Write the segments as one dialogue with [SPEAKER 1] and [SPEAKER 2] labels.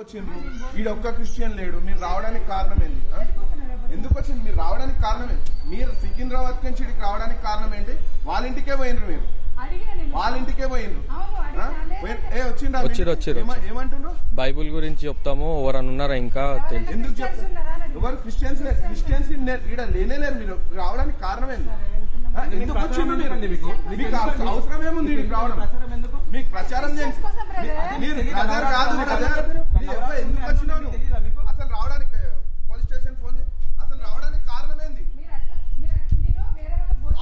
[SPEAKER 1] వచ్చిండ్రు ఈడ ఒక్క క్రిస్టియన్ లేడు, మీరు రావడానికి కారణం ఏంటి? ఎందుకు వచ్చింది? మీరు రావడానికి కారణం ఏంటి? మీరు సికింద్రాబాద్ నుంచి ఇక్కడికి రావడానికి కారణం ఏంటి? వాళ్ళ ఇంటికే పోయినరు, మీరు వాళ్ళ ఇంటికే పోయినరు. ఏమంటుండ్రు?
[SPEAKER 2] బైబుల్ గురించి చెప్తాము. ఎవరన్నా ఉన్నారా ఇంకా?
[SPEAKER 1] ఎందుకు చెప్తారు? ఎవరు క్రిస్టియన్స్ ఈడ లేనేలేరు. మీరు రావడానికి కారణం ఏంటి? ఎందుకు వచ్చిండ్రు? మీకు అవసరం ఏముంది రావడం? మీకు ప్రచారం చేయండి. మీరు బ్రదర్ కాదు, ఎందుకు వచ్చినావు? అసలు రావడానికి పోలీస్ స్టేషన్ ఫోన్ చేసి అసలు రావడానికి కారణం ఏంది?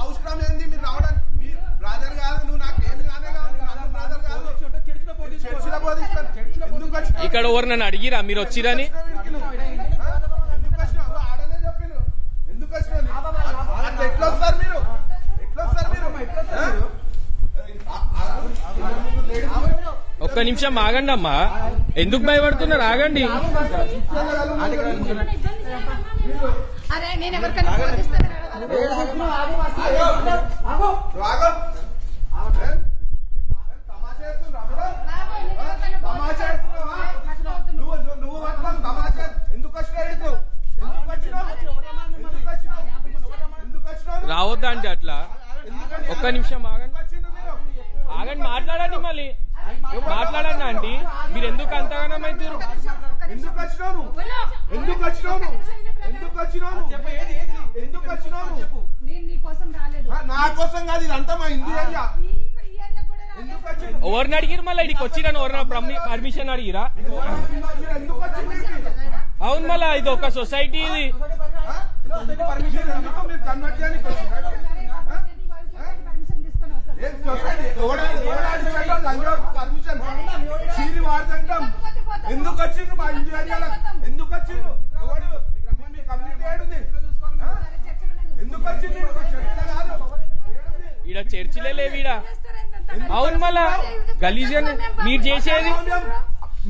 [SPEAKER 1] అవసరం ఏంది మీరు రావడానికి? మీరు బ్రదర్ కాదు, నువ్వు నాకు ఏమి కానే కాదు, బ్రదర్ కాదు. చర్చిలో బోధిస్తాను. ఎందుకు వచ్చి
[SPEAKER 2] ఇక్కడ ఎవరు నన్ను అడిగిరా మీరు వచ్చిరని?
[SPEAKER 1] ఎందుకు వచ్చినావు? ఆడనే చెప్పిన ఎందుకు వచ్చినావు? అట్లా ఎట్లా వస్తారు మీరు? ఎట్లా వస్తారు మీరు?
[SPEAKER 2] ఒక్క నిమిషం ఆగండి అమ్మా, ఎందుకు భయపడుతున్నారు? ఆగండి. రావద్దా అంటే అట్లా? ఒక్క నిమిషం ఆగండి, ఆగండి, మాట్లాడండి. మళ్ళీ మాట్లాడండి ఆంటీ. మీరు ఎందుకు అంతగానం అవుతారు?
[SPEAKER 1] ఎందుకు వచ్చినావు? ఎందుకు వచ్చినావు? ఎందుకు వచ్చినావు? ఎందుకు వచ్చినావు? నా కోసం కాదు, ఇదంతా మా హిందూ ఏరియా. ఎందుకు వచ్చిన?
[SPEAKER 2] ఎవరిని అడిగిరు? మళ్ళీ ఇక్కడికి వచ్చిరని ఎవరన్నా పర్మిషన్ అడిగిరా?
[SPEAKER 1] ఎందుకు వచ్చింది?
[SPEAKER 2] అవును, మళ్ళా ఇది ఒక సొసైటీ. ఇది
[SPEAKER 1] మీరు కన్వర్ట్ చేయడానికి వచ్చిండ్రా? చీరి వాడుతుంటాం. ఎందుకు వచ్చిండ్రు మా హిందూ ఏరియాలో? ఎందుకు వచ్చిండ్రు? మీ కమ్యూనిటీ ఏడుంది? ఎందుకు వచ్చింది?
[SPEAKER 2] ఈడ చర్చిలే లేవు ఈడ. అవును, మళ్ళా గలీజన్ మీరు చేసేది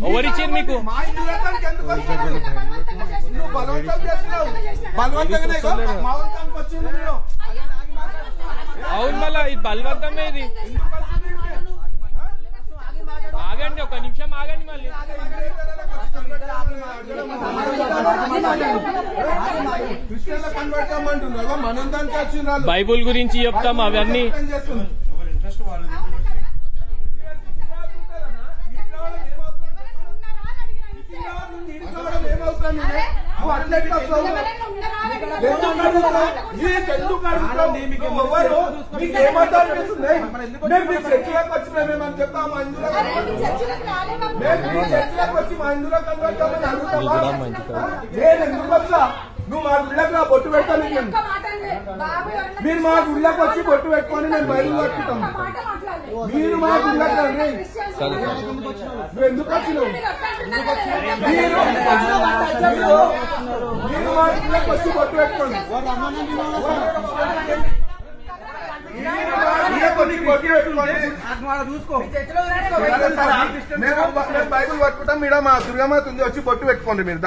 [SPEAKER 2] ఎవరిచ్చారు మీకు?
[SPEAKER 1] మా హిందూ ఏరియాకి ఎందుకు వచ్చినావు? నువ్వు బలవంతం చేస్తున్నావు. బలవంతంగానే మావంతానికి వచ్చింది మీరు.
[SPEAKER 2] అవును, మళ్ళా ఇది బలవంతమే. ఇది ఆగండి, ఒక నిమిషం ఆగండి. మళ్ళీ బైబుల్ గురించి చెప్తాం అవన్నీ.
[SPEAKER 1] నువ్వు మా గుళ్ళకి రా, బొట్టు పెడతాను. మీరు మా గుళ్ళకి వచ్చి బొట్టు పెట్టుకొని నేను బయలు కట్టుకుంటాం. మీరు మా గుళ్ళకి రండి. నువ్వు ఎందుకు వచ్చినావు? మీరు మా గుళ్ళకి వచ్చి బొట్టు పెట్టుకోండి. బైబుల్ పట్టుకుంటాం. మీడ మా దుర్గమాత ఉంది, వచ్చి బొట్టు పెట్టుకోండి. మీరు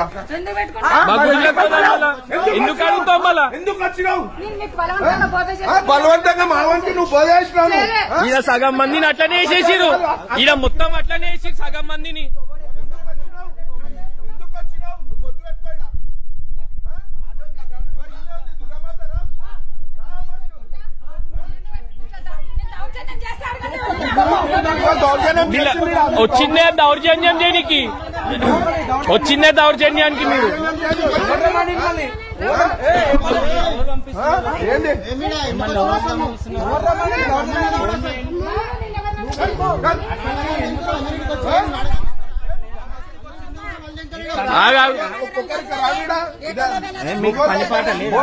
[SPEAKER 2] ఎందుకు అడుగుతావు? మళ్ళా
[SPEAKER 1] ఎందుకు వచ్చినావు? బలవంతంగా మా వంటి నువ్వు బోధేసినావు.
[SPEAKER 2] ఈడ సగం మందిని అట్లనే వేసేసిరు. ఈడ మొత్తం అట్లనే వేసి సగం మందిని. వచ్చిందే దౌర్జన్యం చేయడానికి, వచ్చిందే దౌర్జన్యానికి. మీరు
[SPEAKER 3] పని పాట లేదు.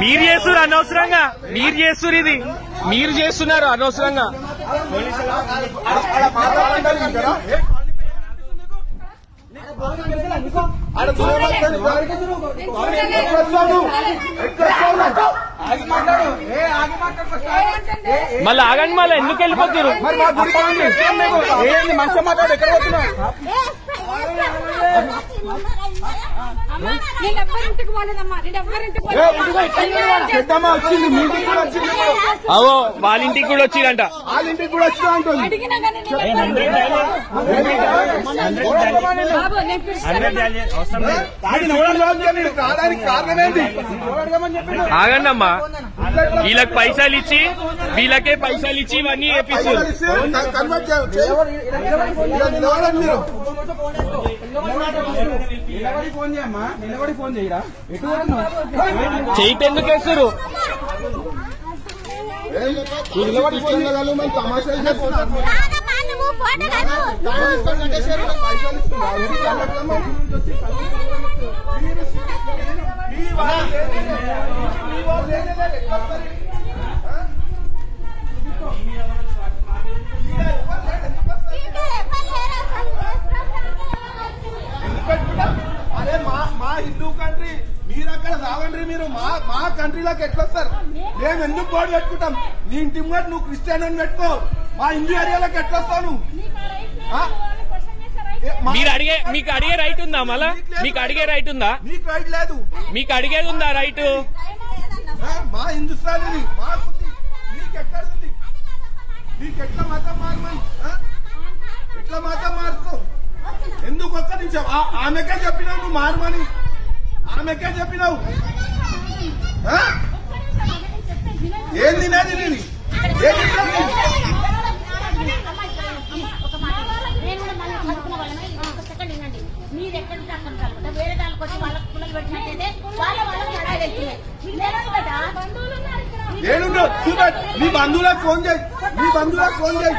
[SPEAKER 2] మీరు చేస్తున్నారు అనవసరంగా, మీరు చేస్తున్నారు. ఇది మీరు చేస్తున్నారు అనవసరంగా. మళ్ళీ ఆగండి, మళ్ళీ ఎందుకు వెళ్ళిపోతారు?
[SPEAKER 1] మంచిగా మాట్లాడు. ఎక్కడ పోతున్నావు?
[SPEAKER 4] నేను ఎవ్వరింటికి పోలేదమ్మా, నేను ఎవ్వరింటికి
[SPEAKER 1] పెద్దమ్మ వచ్చింది, మీటింగ్ కూడా వచ్చింది.
[SPEAKER 2] అవో వాళ్ళ ఇంటికి కూడా వచ్చిందంట,
[SPEAKER 1] వాళ్ళ ఇంటికి కూడా వచ్చినా అంటుంది.
[SPEAKER 4] అడిగినా కానీ
[SPEAKER 1] రావడానికి కారణం ఏంటి?
[SPEAKER 2] ఆగండి అమ్మా, వీళ్ళకి పైసలు ఇచ్చి వీళ్ళకే పైసలు ఇచ్చి ఇవన్నీ చేపిస్తారు.
[SPEAKER 3] నిలబడి ఫోన్ చేయరా?
[SPEAKER 2] చేయితే ఎందుకు వేస్తారు?
[SPEAKER 1] అరే మా హిందూ కంట్రీ, మీరు అక్కడ రావండి. మీరు మా కంట్రీలోకి ఎట్లా వస్తారు? మేము ఎందుకు బోర్డు పెట్టుకుంటాం? నీ ఇంటి ముందు నువ్వు క్రిస్టియన్ అని పెట్టుకో, మా హిందూ ఏరియాలోకి ఎట్లా వస్తావు నువ్వు?
[SPEAKER 2] మీకు అడిగే రైట్ ఉందా? మళ్ళా మీకు అడిగే రైట్ ఉందా?
[SPEAKER 1] నీకు రైట్ లేదు.
[SPEAKER 2] మీకు అడిగేది ఉందా రైట్?
[SPEAKER 1] మా హిందుస్థాన్ ఇది, మాకుంది. నీకెక్కడుంది? నీకెట్లా మతం మారమని? ఎట్లా మతం మారుకో? ఎందుకు? ఒక్క నిమిషం, ఆమెకే చెప్పినావు నువ్వు మారమని, ఆమెకే చెప్పినావు. ఏం తినేది నేను?
[SPEAKER 5] మీరు ఎక్కడ వేరే దానికి వచ్చి వాళ్ళకి పుల్లలు పెట్టినట్టయితే వాళ్ళకి
[SPEAKER 1] నేను మీ బంధువులకు ఫోన్ చేయి, మీ బంధువులకు ఫోన్ చేయి.